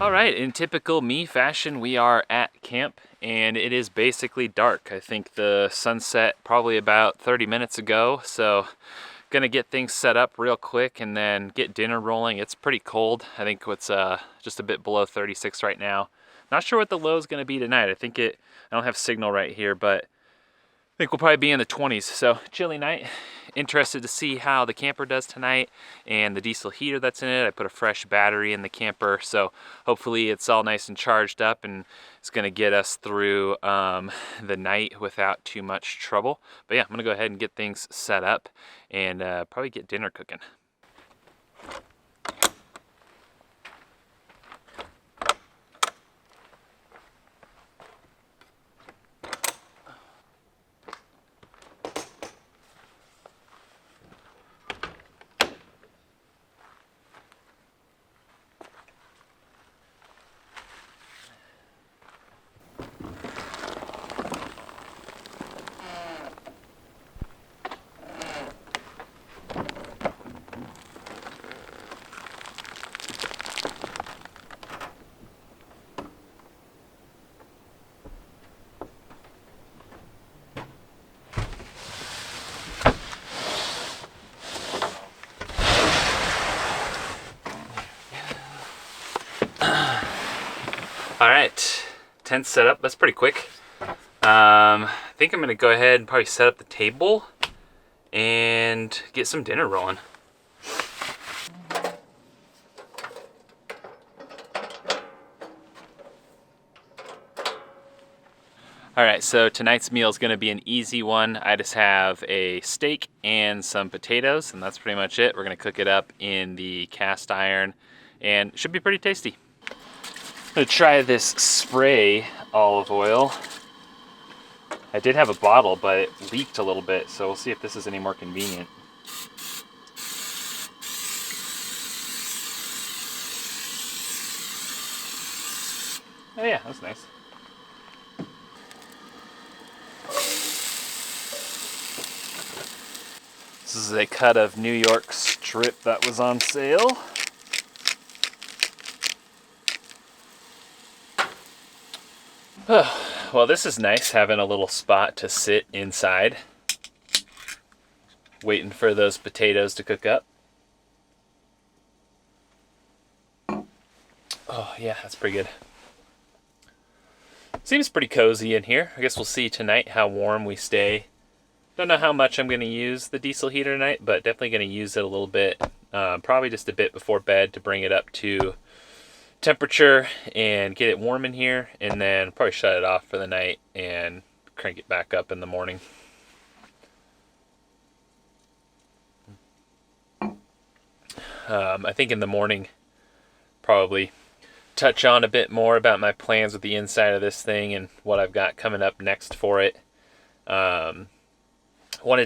All right, in typical me fashion, we are at camp and it is basically dark. I think the sunset probably about 30 minutes ago, so gonna get things set up real quick and then get dinner rolling. It's pretty cold. I think it's just a bit below 36 right now. Not sure what the low is gonna be tonight. I don't have signal right here, but I think we'll probably be in the 20s, so chilly night. Interested to see how the camper does tonight and the diesel heater that's in it. I put a fresh battery in the camper, so hopefully it's all nice and charged up and it's gonna get us through the night without too much trouble. But yeah, I'm gonna go ahead and get things set up and probably get dinner cooking. All right, tent set up. That's pretty quick. I think I'm gonna go ahead and probably set up the table and get some dinner rolling. All right, so tonight's meal is gonna be an easy one. I just have a steak and some potatoes, and that's pretty much it. We're gonna cook it up in the cast iron, and it should be pretty tasty. I'm gonna try this spray olive oil. I did have a bottle, but it leaked a little bit, so we'll see if this is any more convenient. Oh yeah, that's nice. This is a cut of New York strip that was on sale. Well, this is nice, having a little spot to sit inside, waiting for those potatoes to cook up. Oh yeah, that's pretty good. Seems pretty cozy in here. I guess we'll see tonight how warm we stay. Don't know how much I'm going to use the diesel heater tonight, but definitely going to use it a little bit. Probably just a bit before bed to bring it up to temperature and get it warm in here, and then probably shut it off for the night and crank it back up in the morning. I think in the morning, probably touch on a bit more about my plans with the inside of this thing and what I've got coming up next for it. Wanted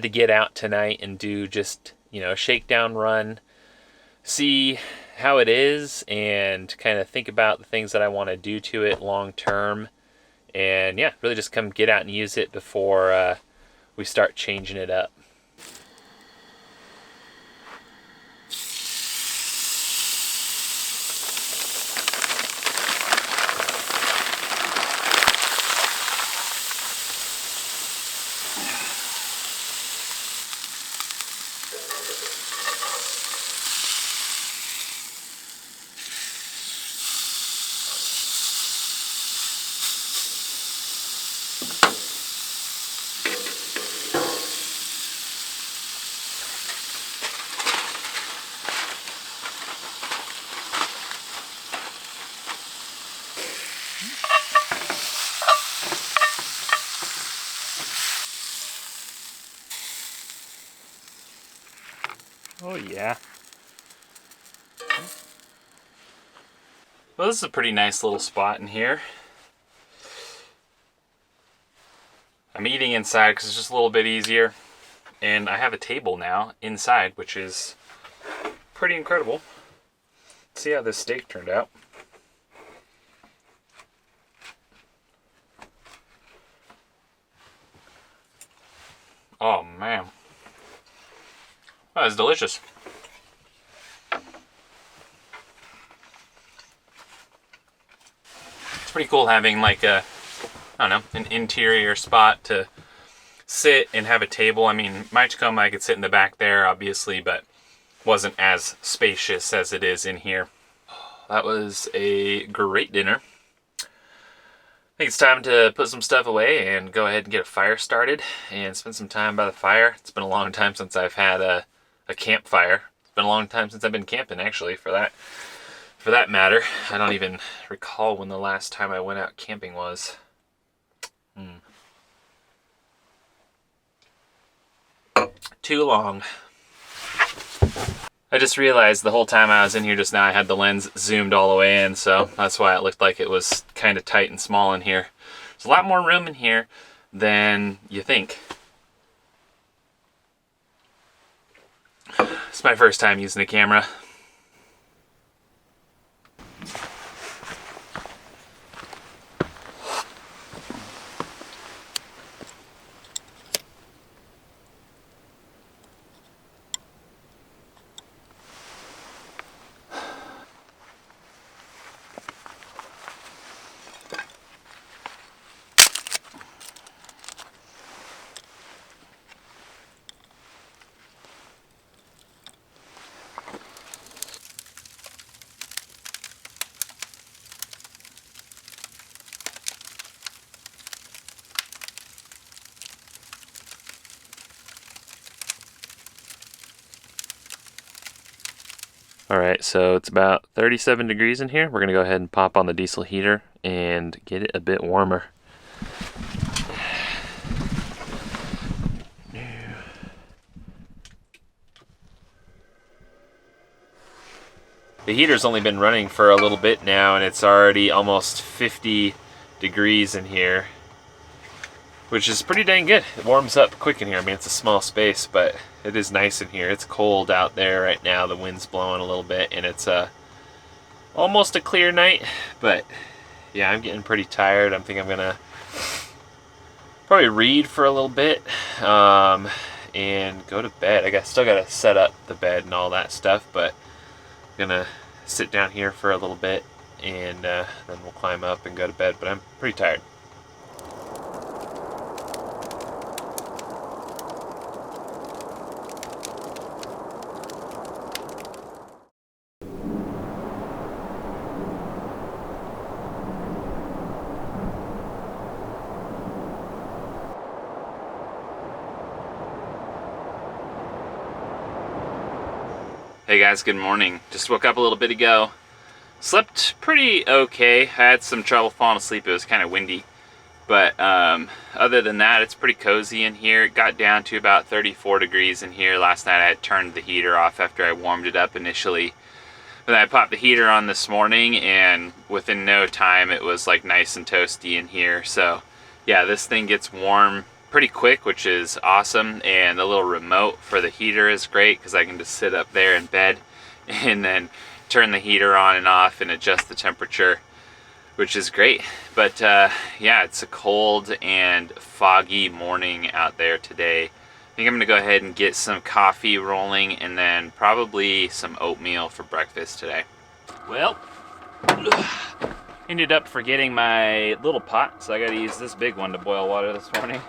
to get out tonight and do just, a shakedown run, see how it is, and kind of think about the things that I want to do to it long term. And yeah, really just come get out and use it before we start changing it up. Oh yeah. Well, this is a pretty nice little spot in here. I'm eating inside because it's just a little bit easier. And I have a table now inside, which is pretty incredible. Let's see how this steak turned out. Oh man. That is delicious. pretty cool having like a, I don't know, an interior spot to sit and have a table. I mean, my Tacoma, I could sit in the back there, obviously, but wasn't as spacious as it is in here. That was a great dinner. I think it's time to put some stuff away and go ahead and get a fire started and spend some time by the fire. It's been a long time since I've had a campfire. It's been a long time since I've been camping, actually, for that matter. I don't even recall when the last time I went out camping was. Too long. I just realized the whole time I was in here just now I had the lens zoomed all the way in, so that's why it looked like it was kind of tight and small in here. There's a lot more room in here than you think. It's my first time using the camera. Alright, so it's about 37 degrees in here. We're going to go ahead and pop on the diesel heater and get it a bit warmer. The heater's only been running for a little bit now, and it's already almost 50 degrees in here, which is pretty dang good. It warms up quick in here. I mean, it's a small space, but it is nice in here. It's cold out there right now. The wind's blowing a little bit, and it's almost a clear night. But yeah, I'm getting pretty tired. I think I'm gonna probably read for a little bit and go to bed. Still gotta set up the bed and all that stuff, but I'm gonna sit down here for a little bit, and then we'll climb up and go to bed. But I'm pretty tired. Hey guys, good morning. Just woke up a little bit ago. Slept pretty okay. I had some trouble falling asleep. It was kind of windy. But other than that, it's pretty cozy in here. It got down to about 34 degrees in here. Last night I had turned the heater off after I warmed it up initially. But then I popped the heater on this morning, and within no time it was like nice and toasty in here. So yeah, this thing gets warm pretty quick, which is awesome. And the little remote for the heater is great because I can just sit up there in bed and then turn the heater on and off and adjust the temperature, which is great. But yeah, it's a cold and foggy morning out there today. I think I'm gonna go ahead and get some coffee rolling and then probably some oatmeal for breakfast today. Well, ended up forgetting my little pot, so I gotta use this big one to boil water this morning.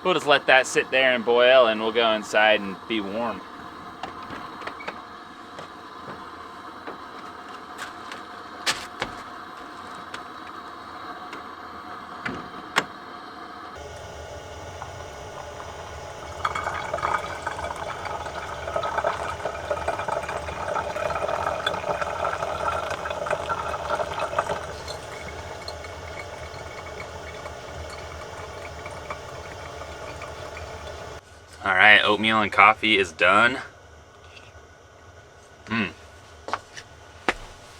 We'll just let that sit there and boil, and we'll go inside and be warm. Alright, oatmeal and coffee is done.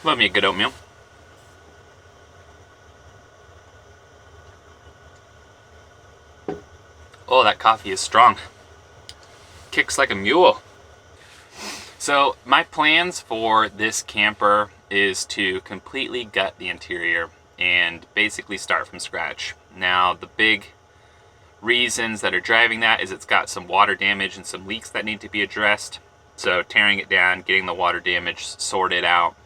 Love me a good oatmeal. Oh, that coffee is strong. Kicks like a mule. So my plans for this camper is to completely gut the interior and basically start from scratch. Now, the big reasons that are driving that is it's got some water damage and some leaks that need to be addressed. So tearing it down, getting the water damage sorted out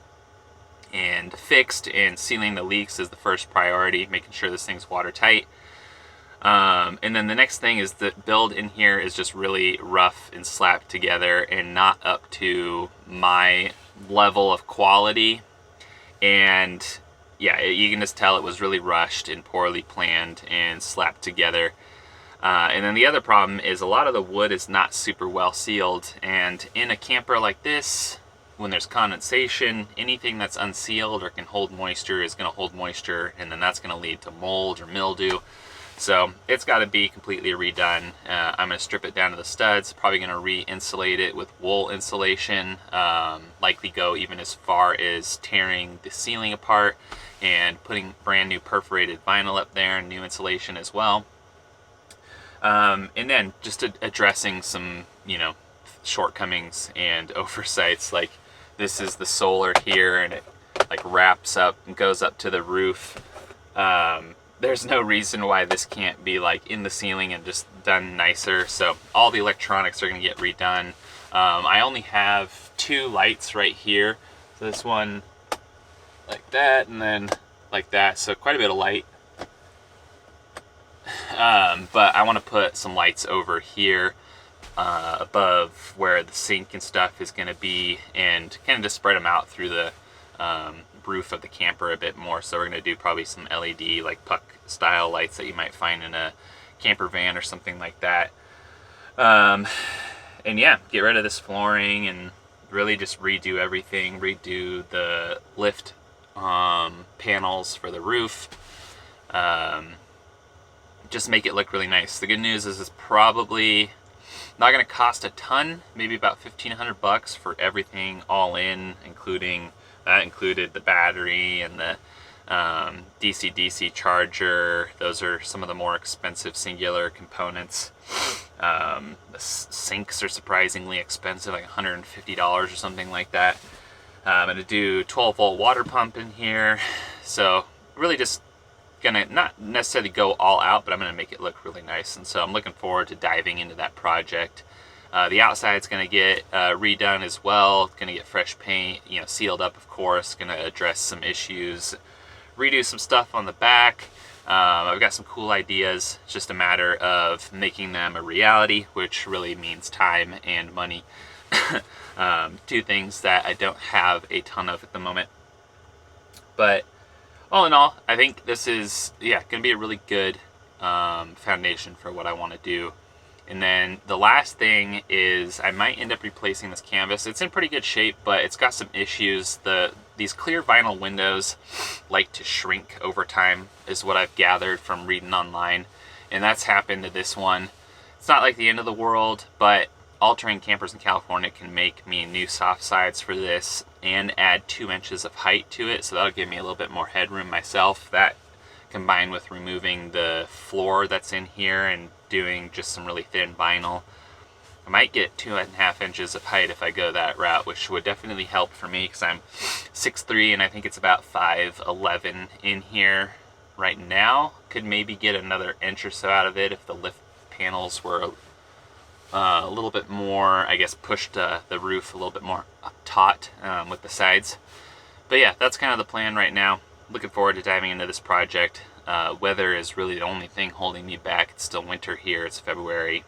and fixed, and sealing the leaks is the first priority, making sure this thing's watertight. And then the next thing is the build in here is just really rough and slapped together and not up to my level of quality. And yeah, you can just tell it was really rushed and poorly planned and slapped together. And then the other problem is a lot of the wood is not super well sealed, and in a camper like this, when there's condensation, anything that's unsealed or can hold moisture is going to hold moisture, and then that's going to lead to mold or mildew. So it's got to be completely redone. I'm going to strip it down to the studs, probably going to re-insulate it with wool insulation, likely go even as far as tearing the ceiling apart and putting brand new perforated vinyl up there and new insulation as well. And then just addressing some, shortcomings and oversights. Like, this is the solar here, and it like wraps up and goes up to the roof. There's no reason why this can't be like in the ceiling and just done nicer. So all the electronics are going to get redone. I only have 2 lights right here. So this one like that, and then like that. So quite a bit of light. But I want to put some lights over here above where the sink and stuff is going to be, and kind of just spread them out through the roof of the camper a bit more. So we're going to do probably some LED like puck style lights that you might find in a camper van or something like that. And yeah, get rid of this flooring and really just redo everything, redo the lift panels for the roof. Just make it look really nice. The good news is it's probably not going to cost a ton, maybe about $1,500 for everything all in, including that included the battery and the DC-DC charger. Those are some of the more expensive singular components. The sinks are surprisingly expensive, like $150 or something like that. I'm going to do 12-volt water pump in here. So really just gonna not necessarily go all out, but I'm gonna make it look really nice, and so I'm looking forward to diving into that project. The outside's gonna get redone as well. Gonna get fresh paint, sealed up, of course. Gonna address some issues, redo some stuff on the back. I've got some cool ideas. It's just a matter of making them a reality, which really means time and money. 2 things that I don't have a ton of at the moment, but all in all, I think this is, going to be a really good foundation for what I want to do. And then the last thing is I might end up replacing this canvas. It's in pretty good shape, but it's got some issues. These clear vinyl windows like to shrink over time, is what I've gathered from reading online. And that's happened to this one. It's not like the end of the world, but All-Terrain Campers in California can make me new soft sides for this and add 2 inches of height to it, so that'll give me a little bit more headroom myself. That combined with removing the floor that's in here and doing just some really thin vinyl, I might get 2.5 inches of height if I go that route, which would definitely help for me because I'm 6'3", and I think it's about 5'11" in here right now. Could maybe get another inch or so out of it if the lift panels were a little bit more, I guess, pushed the roof a little bit more taut with the sides. But yeah, that's kind of the plan right now. Looking forward to diving into this project. Weather is really the only thing holding me back. It's still winter here. It's February,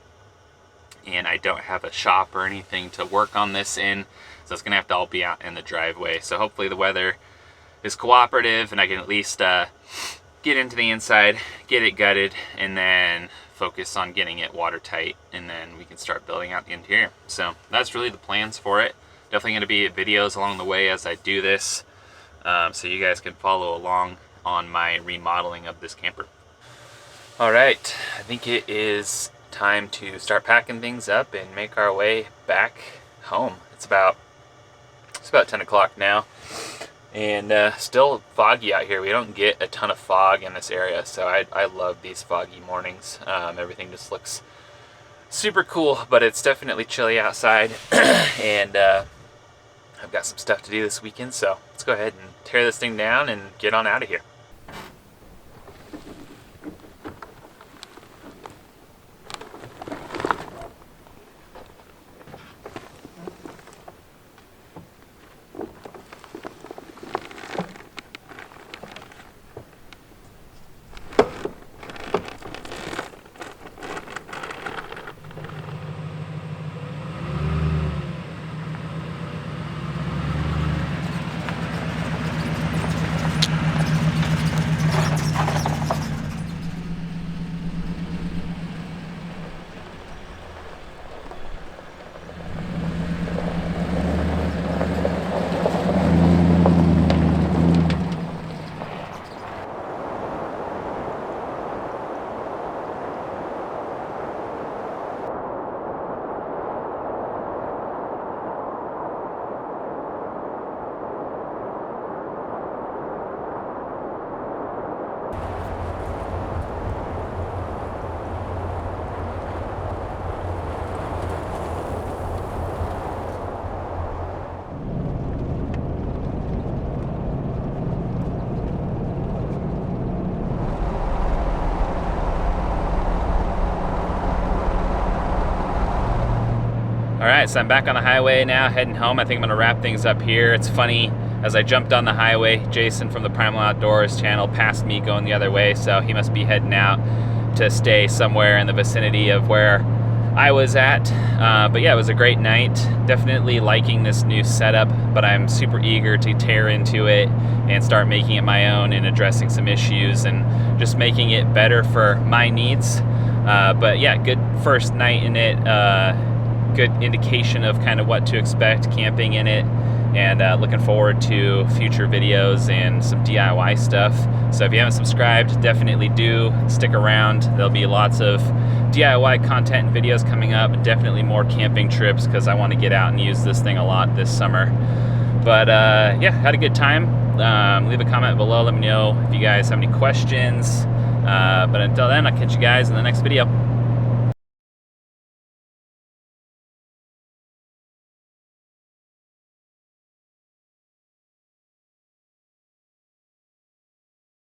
and I don't have a shop or anything to work on this in, so it's gonna have to all be out in the driveway. So hopefully the weather is cooperative and I can at least get into the inside, get it gutted, and then focus on getting it watertight, and then we can start building out the interior. So that's really the plans for it. Definitely going to be videos along the way as I do this, so you guys can follow along on my remodeling of this camper. All right, I think it is time to start packing things up and make our way back home. It's about 10 o'clock now, and still foggy out here. We don't get a ton of fog in this area, so I love these foggy mornings. Everything just looks super cool, but it's definitely chilly outside, and I've got some stuff to do this weekend, so let's go ahead and tear this thing down and get on out of here. right, so I'm back on the highway now, heading home. I think I'm gonna wrap things up here. It's funny, as I jumped on the highway, Jason from the Primal Outdoors channel passed me going the other way, so he must be heading out to stay somewhere in the vicinity of where I was at. But yeah, it was a great night. Definitely liking this new setup, but I'm super eager to tear into it and start making it my own and addressing some issues and just making it better for my needs. But yeah, good first night in it. Good indication of kind of what to expect camping in it, and looking forward to future videos and some DIY stuff. So if you haven't subscribed, definitely do stick around. There'll be lots of DIY content and videos coming up, and definitely more camping trips because I want to get out and use this thing a lot this summer. But yeah, had a good time. Leave a comment below, let me know if you guys have any questions. But until then, I'll catch you guys in the next video.